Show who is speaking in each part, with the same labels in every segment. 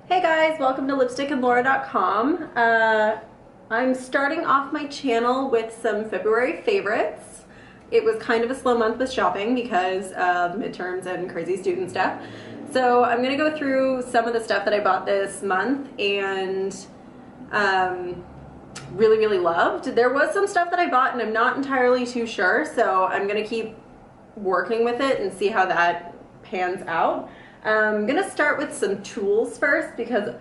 Speaker 1: Hey guys, welcome to LipstickandLaura.com. I'm starting off my channel with some February favorites. It was kind of a slow month with shopping because of midterms and crazy student stuff. So I'm going to go through some of the stuff that I bought this month and really loved. There was some stuff that I bought and I'm not entirely too sure, so I'm going to keep working with it and see how that pans out. I'm gonna start with some tools first because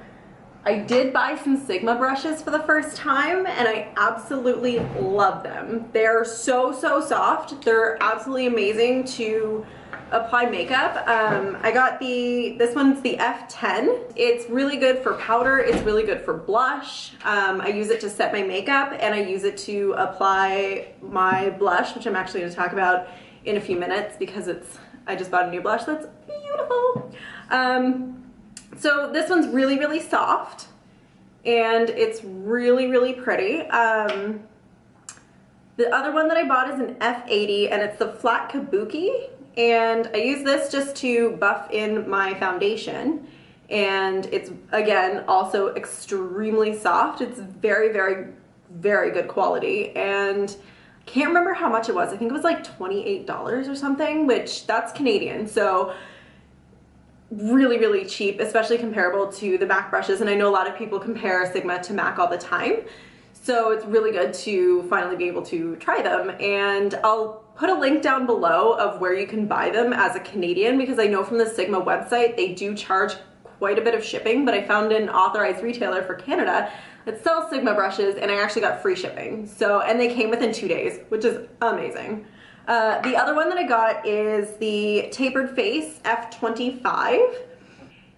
Speaker 1: I did buy some Sigma brushes for the first time and I absolutely love them. They're so soft. They're absolutely amazing to apply makeup. I got this one's the F10. It's really good for powder. It's really good for blush. I use it to set my makeup and I use it to apply my blush, which I'm actually gonna talk about in a few minutes because I just bought a new blush that's beautiful. So this one's really soft and it's really pretty. The other one that I bought is an F80 and it's the flat kabuki, and I use this just to buff in my foundation, and it's again also extremely soft. It's very good quality, and can't remember how much it was. I think it was like $28 or something, which that's Canadian, so really cheap, especially comparable to the MAC brushes. And I know a lot of people compare Sigma to MAC all the time, so it's really good to finally be able to try them. And I'll put a link down below of where you can buy them as a Canadian, because I know from the Sigma website they do charge quite a bit of shipping, but I found an authorized retailer for Canada that sells Sigma brushes and I actually got free shipping. So, and they came within 2 days, which is amazing. The other one that I got is the Tapered Face F25,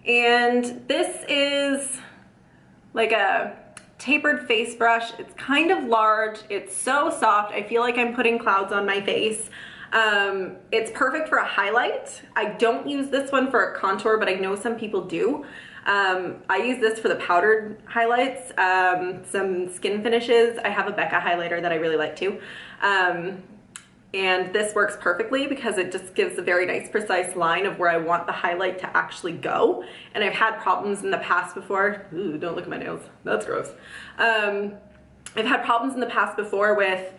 Speaker 1: and this is like a tapered face brush. It's kind of large, it's so soft, I feel like I'm putting clouds on my face. It's perfect for a highlight. I don't use this one for a contour, but I know some people do. I use this for the powdered highlights, some skin finishes. I have a Becca highlighter that I really like too. And this works perfectly because it just gives a very nice precise line of where I want the highlight to actually go. And I've had problems in the past before. Ooh, don't look at my nails, that's gross. I've had problems in the past before with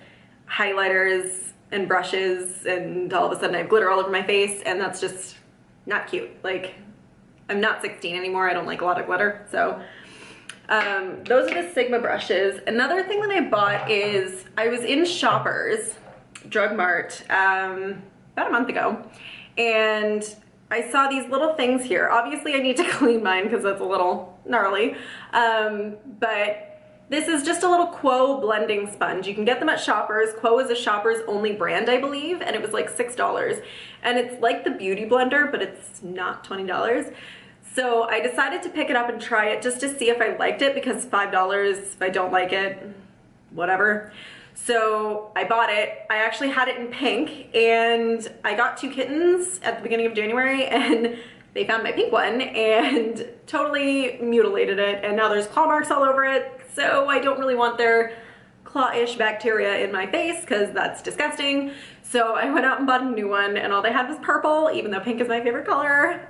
Speaker 1: highlighters and brushes, and all of a sudden I have glitter all over my face, and that's just not cute. Like, I'm not 16 anymore, I don't like a lot of glitter. So those are the Sigma brushes. Another thing that I bought is, I was in Shoppers Drug Mart about a month ago, and I saw these little things here. Obviously I need to clean mine because that's a little gnarly, but this is just a little Quo Blending Sponge. You can get them at Shoppers. Quo is a Shoppers only brand, I believe, and it was like $6, and it's like the Beauty Blender, but it's not $20. So I decided to pick it up and try it just to see if I liked it, because $5, if I don't like it, whatever. So I bought it. I actually had it in pink, and I got 2 kittens at the beginning of January, and they found my pink one and totally mutilated it, and now there's claw marks all over it. So I don't really want their claw-ish bacteria in my face because that's disgusting. So I went out and bought a new one, and all they had was purple, even though pink is my favorite color.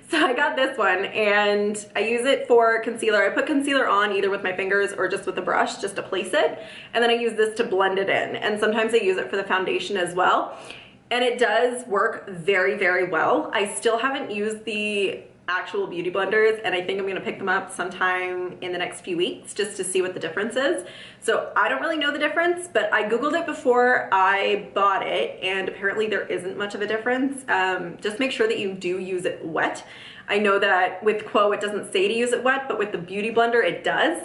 Speaker 1: So I got this one, and I use it for concealer. I put concealer on either with my fingers or just with a brush just to place it, and then I use this to blend it in. And sometimes I use it for the foundation as well. And it does work very well. I still haven't used the actual beauty blenders, and I think I'm gonna pick them up sometime in the next few weeks just to see what the difference is. So I don't really know the difference, but I Googled it before I bought it, and apparently there isn't much of a difference. Just make sure that you do use it wet. I know that with Quo it doesn't say to use it wet, but with the beauty blender it does.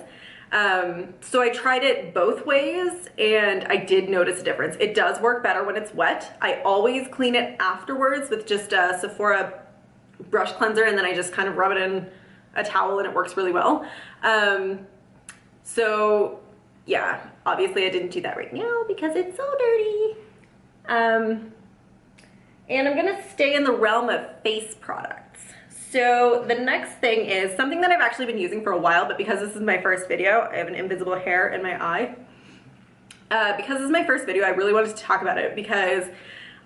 Speaker 1: So I tried it both ways, and I did notice a difference. It does work better when it's wet. I always clean it afterwards with just a Sephora brush cleanser, and then I just kind of rub it in a towel, and it works really well. So yeah, obviously I didn't do that right now because it's so dirty. And I'm gonna stay in the realm of face products. So the next thing is something that I've actually been using for a while, but because this is my first video, I have an invisible hair in my eye. Because this is my first video, I really wanted to talk about it because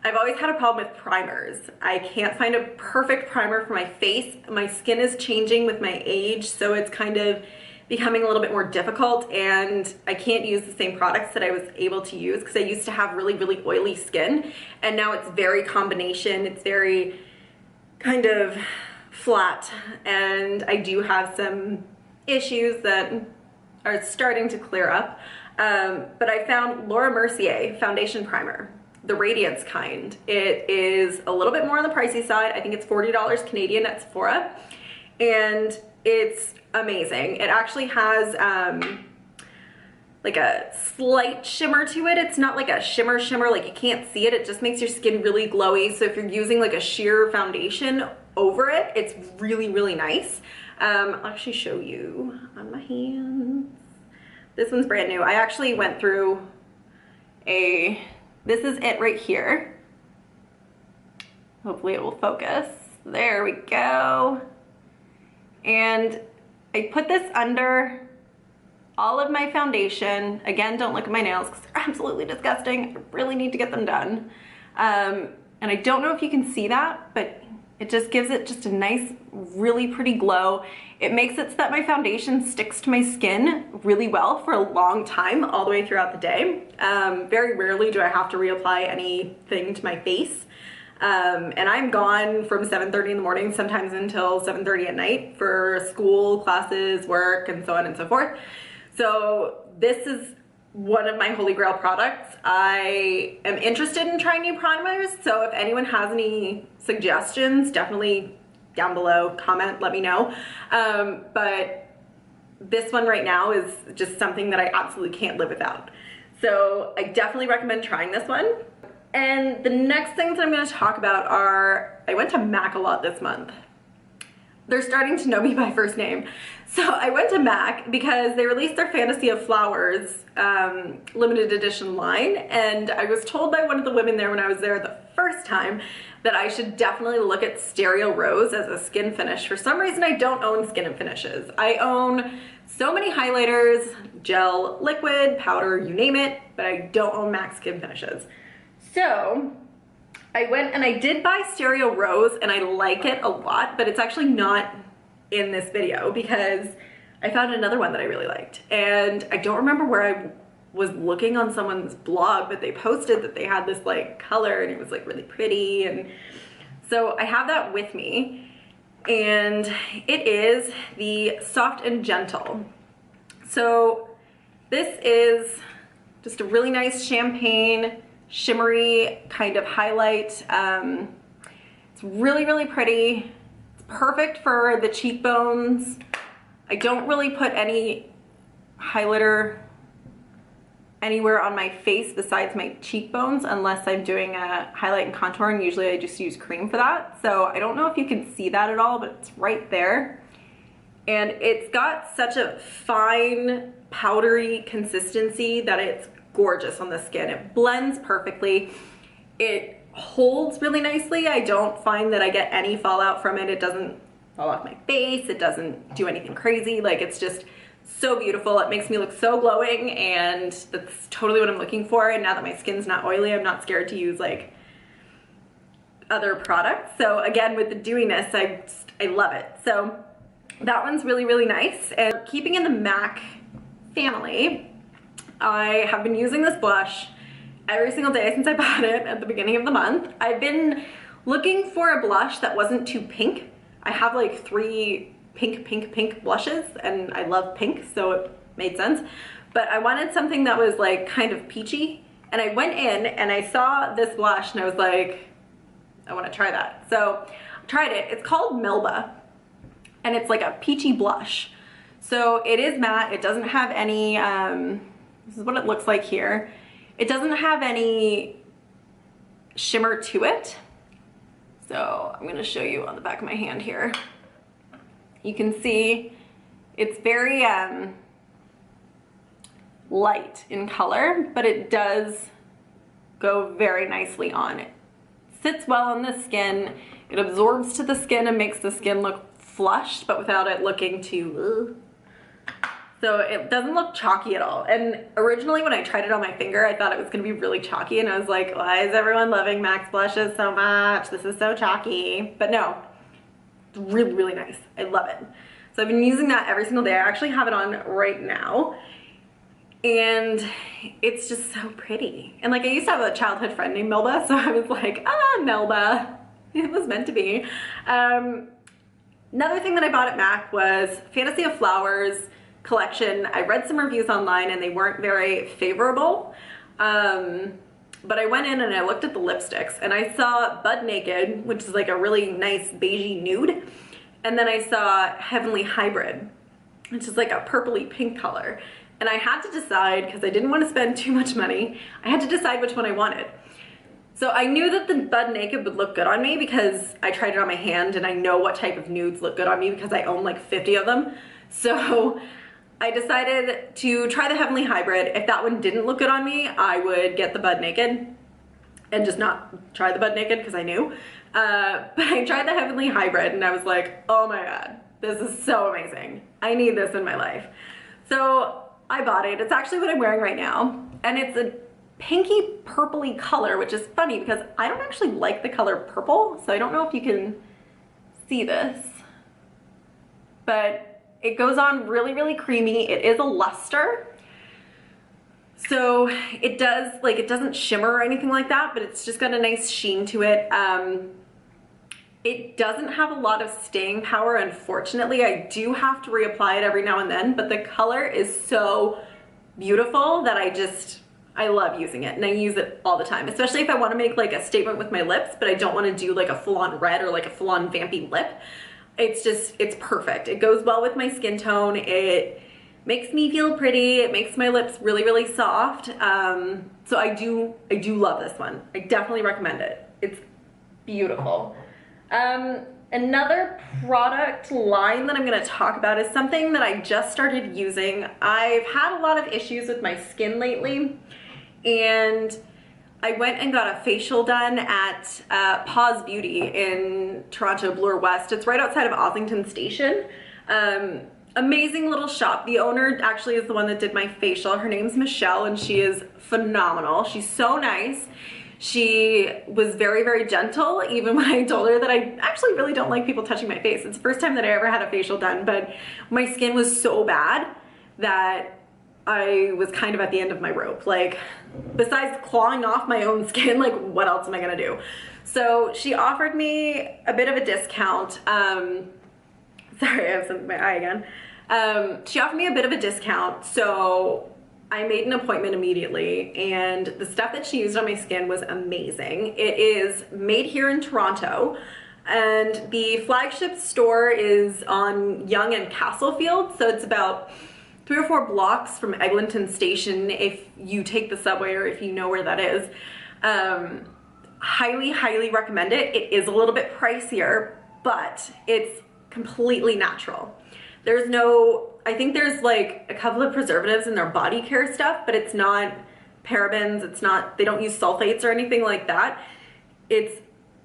Speaker 1: I've always had a problem with primers. I can't find a perfect primer for my face. My skin is changing with my age, so it's kind of becoming a little bit more difficult, and I can't use the same products that I was able to use because I used to have really, really oily skin, and now it's very combination. It's very kind of flat, and I do have some issues that are starting to clear up. But I found Laura Mercier foundation primer, the Radiance kind. It is a little bit more on the pricey side. I think it's $40 Canadian at Sephora, and it's amazing. It actually has like a slight shimmer to it. It's not like a shimmer, like you can't see it. It just makes your skin really glowy. So if you're using like a sheer foundation over it, it's really, really nice. I'll actually show you on my hands. This one's brand new. I actually went through this is it right here. Hopefully it will focus. There we go. And I put this under all of my foundation. Again, don't look at my nails because they're absolutely disgusting. I really need to get them done. And I don't know if you can see that, but it just gives it just a nice, really pretty glow. It makes it so that my foundation sticks to my skin really well for a long time, all the way throughout the day. Very rarely do I have to reapply anything to my face. And I'm gone from 7:30 in the morning, sometimes until 7:30 at night for school, classes, work, and so on and so forth. So this is one of my holy grail products. I am interested in trying new primers, so if anyone has any suggestions, definitely down below, comment, let me know. But this one right now is just something that I absolutely can't live without. So I definitely recommend trying this one. And the next things I'm going to talk about are, I went to MAC a lot this month. They're starting to know me by first name. So I went to MAC because they released their Fantasy of Flowers limited edition line, and I was told by one of the women there when I was there the first time that I should definitely look at Stereo Rose as a skin finish. For some reason, I don't own skin and finishes. I own so many highlighters, gel, liquid, powder, you name it, but I don't own MAC skin finishes. So I went and I did buy Stereo Rose, and I like it a lot, but it's actually not in this video because I found another one that I really liked. And I don't remember where I was looking on someone's blog, but they posted that they had this like color and it was like really pretty. And so I have that with me, and it is the Soft and Gentle. So this is just a really nice champagne shimmery kind of highlight. It's really, really pretty. It's perfect for the cheekbones. I don't really put any highlighter anywhere on my face besides my cheekbones unless I'm doing a highlight and contour, and usually I just use cream for that. So I don't know if you can see that at all, but it's right there. And it's got such a fine powdery consistency that it's gorgeous on the skin. It blends perfectly. It holds really nicely. I don't find that I get any fallout from it. It doesn't fall off my face. It doesn't do anything crazy. Like, it's just so beautiful. It makes me look so glowing, and that's totally what I'm looking for. And now that my skin's not oily, I'm not scared to use like other products. So again, with the dewiness, I love it. So that one's really, really nice. And keeping in the MAC family, I have been using this blush every single day since I bought it at the beginning of the month. I've been looking for a blush that wasn't too pink. I have like 3 pink blushes, and I love pink, so it made sense. But I wanted something that was like kind of peachy, and I went in and I saw this blush and I was like, I want to try that. So I tried it. It's called Melba, and it's like a peachy blush. So it is matte. It doesn't have any, this is what it looks like here. It doesn't have any shimmer to it. So I'm going to show you on the back of my hand here. You can see it's very light in color, but it does go very nicely on. It sits well on the skin. It absorbs to the skin and makes the skin look flushed, but without it looking too So it doesn't look chalky at all. And originally when I tried it on my finger, I thought it was gonna be really chalky, and I was like, why is everyone loving MAC blushes so much? This is so chalky. But no, it's really, really nice. I love it. So I've been using that every single day. I actually have it on right now. And it's just so pretty. And like, I used to have a childhood friend named Melba, so I was like, ah, Melba. It was meant to be. Another thing that I bought at MAC was Fantasy of Flowers collection. I read some reviews online and they weren't very favorable. But I went in and I looked at the lipsticks and I saw Bud Naked, which is like a really nice beigey nude. And then I saw Heavenly Hybrid, which is like a purpley pink color. And I had to decide, because I didn't want to spend too much money, I had to decide which one I wanted. So I knew that the Bud Naked would look good on me because I tried it on my hand and I know what type of nudes look good on me because I own like 50 of them. So I decided to try the Heavenly Hybrid. If that one didn't look good on me, I would get the Bud Naked and just not try the Bud Naked because I knew. But I tried the Heavenly Hybrid and I was like, oh my God, this is so amazing. I need this in my life. So I bought it. It's actually what I'm wearing right now. And it's a pinky purpley color, which is funny because I don't actually like the color purple. So I don't know if you can see this, but it goes on really, really creamy. It is a luster. So it does, like, it doesn't shimmer or anything like that, but it's just got a nice sheen to it. It doesn't have a lot of staying power, unfortunately. I do have to reapply it every now and then, but the color is so beautiful that I love using it, and I use it all the time, especially if I want to make like a statement with my lips, but I don't want to do like a full-on red or like a full-on vampy lip. It's perfect. It goes well with my skin tone. It makes me feel pretty. It makes my lips really, really soft. So I do love this one. I definitely recommend it. It's beautiful. Another product line that I'm going to talk about is something that I just started using. I've had a lot of issues with my skin lately, and I went and got a facial done at Paws Beauty in Toronto, Bloor West. It's right outside of Ossington Station. Amazing little shop. The owner actually is the one that did my facial. Her name's Michelle, and she is phenomenal. She's so nice. She was very, very gentle, even when I told her that I actually really don't like people touching my face. It's the first time that I ever had a facial done, but my skin was so bad that I was kind of at the end of my rope. Like, besides clawing off my own skin, like, what else am I gonna do? So she offered me a bit of a discount. Sorry, I have something in my eye again. She offered me a bit of a discount, so I made an appointment immediately, and the stuff that she used on my skin was amazing. It is made here in Toronto, and the flagship store is on Yonge and Castlefield, so it's about 3 or 4 blocks from Eglinton Station if you take the subway or if you know where that is. Highly, highly recommend it. It is a little bit pricier, but it's completely natural. There's no, I think there's like a couple of preservatives in their body care stuff, but it's not parabens, it's not, they don't use sulfates or anything like that. It's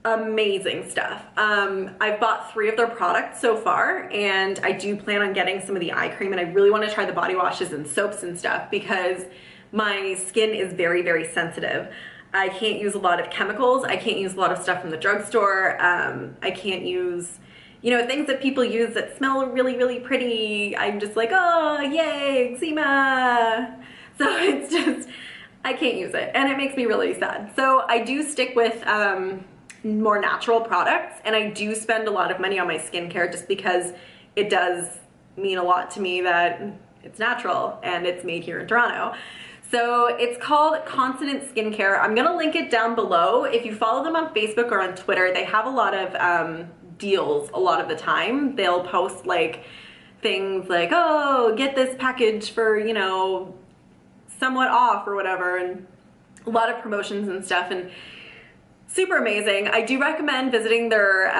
Speaker 1: amazing stuff. I've bought 3 of their products so far, and I do plan on getting some of the eye cream, and I really want to try the body washes and soaps and stuff because my skin is very, very sensitive. I can't use a lot of chemicals. I can't use a lot of stuff from the drugstore. I can't use, you know, things that people use that smell really, really pretty. I'm just like, oh, yay, eczema. So it's just, I can't use it, and it makes me really sad. So I do stick with more natural products, and I do spend a lot of money on my skincare just because it does mean a lot to me that it's natural and it's made here in Toronto. So it's called Consonant Skincare. I'm gonna link it down below. If you follow them on Facebook or on Twitter, they have a lot of deals a lot of the time. They'll post like things like, oh, get this package for, you know, somewhat off or whatever, and a lot of promotions and stuff, and super amazing. I do recommend visiting their,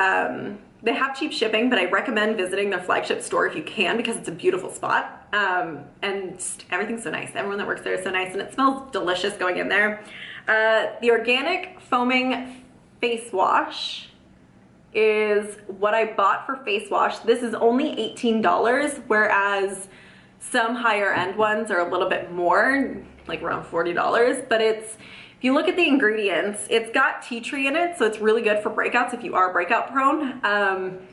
Speaker 1: they have cheap shipping, but I recommend visiting their flagship store if you can because it's a beautiful spot. And just everything's so nice. Everyone that works there is so nice, and it smells delicious going in there. The organic foaming face wash is what I bought for face wash. This is only $18, whereas Some higher end ones are a little bit more, like around $40, but if you look at the ingredients, it's got tea tree in it, so it's really good for breakouts if you are breakout prone.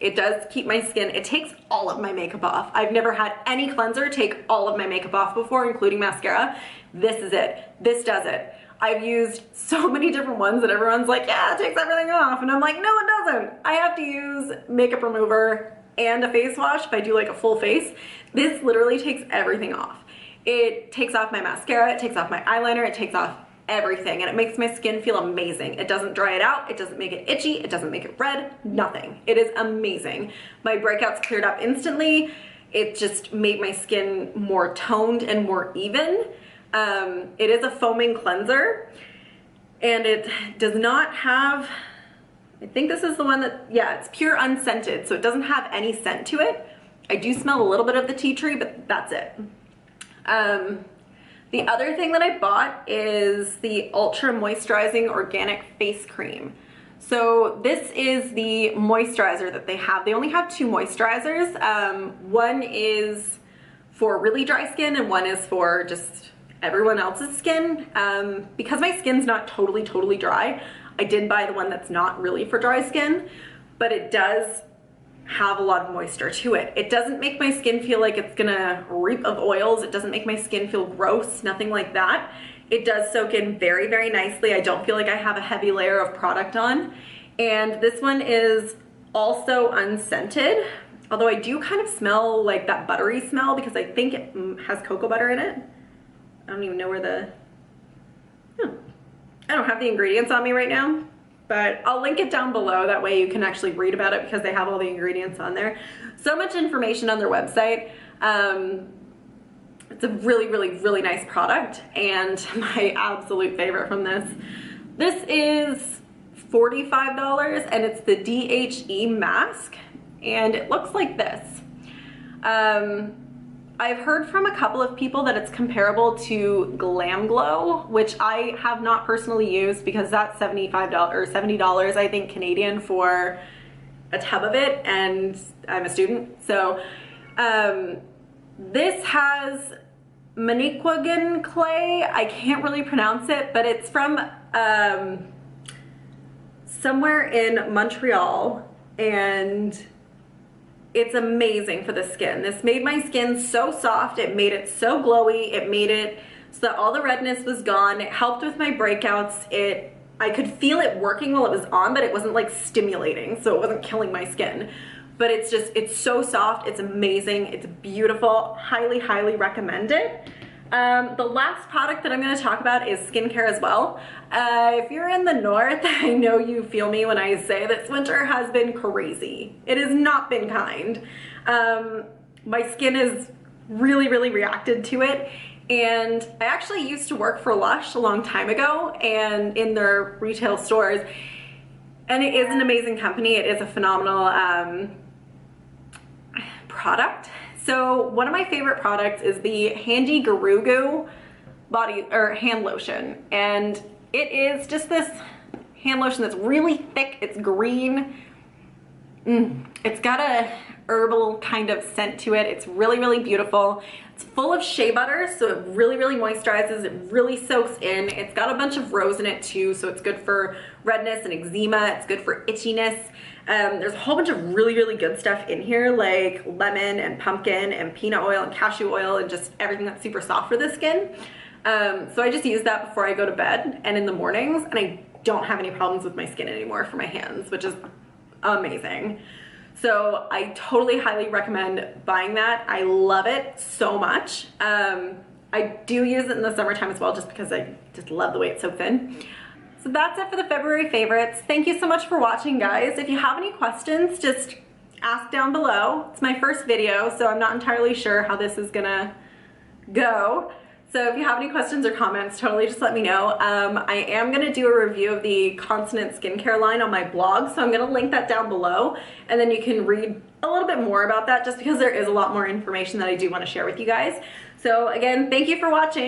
Speaker 1: It does keep my skin, it takes all of my makeup off. I've never had any cleanser take all of my makeup off before, including mascara. This is it. This does it. I've used so many different ones that everyone's like, yeah, it takes everything off. And I'm like, no, it doesn't. I have to use makeup remover and a face wash if I do like a full face. This literally takes everything off. It takes off my mascara, it takes off my eyeliner, it takes off everything, and it makes my skin feel amazing. It doesn't dry it out, it doesn't make it itchy, it doesn't make it red, nothing. It is amazing. My breakouts cleared up instantly. It just made my skin more toned and more even. It is a foaming cleanser, and it does not have, I think this is the one that, yeah, it's pure unscented, so it doesn't have any scent to it. I do smell a little bit of the tea tree, but that's it. The other thing that I bought is the Ultra Moisturizing Organic Face Cream. So this is the moisturizer that they have. They only have 2 moisturizers. One is for really dry skin and one is for just everyone else's skin. Because my skin's not totally dry, I did buy the one that's not really for dry skin, but it does have a lot of moisture to it. It doesn't make my skin feel like it's gonna reek of oils. It doesn't make my skin feel gross, nothing like that. It does soak in very nicely. I don't feel like I have a heavy layer of product on. And this one is also unscented, although I do kind of smell like that buttery smell because I think it has cocoa butter in it. I don't even know where the, I don't have the ingredients on me right now, but I'll link it down below. That way you can actually read about it because they have all the ingredients on there. So much information on their website. It's a really nice product, and my absolute favorite from this. This is $45 and it's the DHE mask, and it looks like this. I've heard from a couple of people that it's comparable to Glam Glow, which I have not personally used because that's $75 or $70, I think, Canadian for a tub of it, and I'm a student. So this has Manicouagan clay. I can't really pronounce it, but it's from somewhere in Montreal, and it's amazing for the skin. This made my skin so soft, it made it so glowy, it made it so that all the redness was gone. It helped with my breakouts. I could feel it working while it was on, but it wasn't like stimulating, so it wasn't killing my skin. But it's so soft, it's amazing, it's beautiful, highly recommend it. The last product that I'm going to talk about is skincare as well. If you're in the north, I know you feel me when I say this winter has been crazy. It has not been kind. My skin has really reacted to it, and I actually used to work for Lush a long time ago and in their retail stores, and it is an amazing company. It is a phenomenal product. So one of my favorite products is the Handy Gurugu body or hand lotion, and it is just this hand lotion that's really thick. It's green. It's got a herbal kind of scent to it. It's really beautiful. It's full of shea butter, so it really moisturizes. It really soaks in. It's got a bunch of rose in it too, so it's good for redness and eczema. It's good for itchiness. There's a whole bunch of really good stuff in here, like lemon and pumpkin and peanut oil and cashew oil and just everything that's super soft for the skin. So I just use that before I go to bed and in the mornings, and I don't have any problems with my skin anymore for my hands, which is amazing. So I totally highly recommend buying that. I love it so much. I do use it in the summertime as well, just because I just love the way it's so thin. So that's it for the February favorites. Thank you so much for watching, guys. If you have any questions, just ask down below. It's my first video, so I'm not entirely sure how this is gonna go. So if you have any questions or comments, totally just let me know. I am gonna do a review of the Continent skincare line on my blog, so I'm gonna link that down below, and then you can read a little bit more about that, just because there is a lot more information that I do wanna share with you guys. So again, thank you for watching.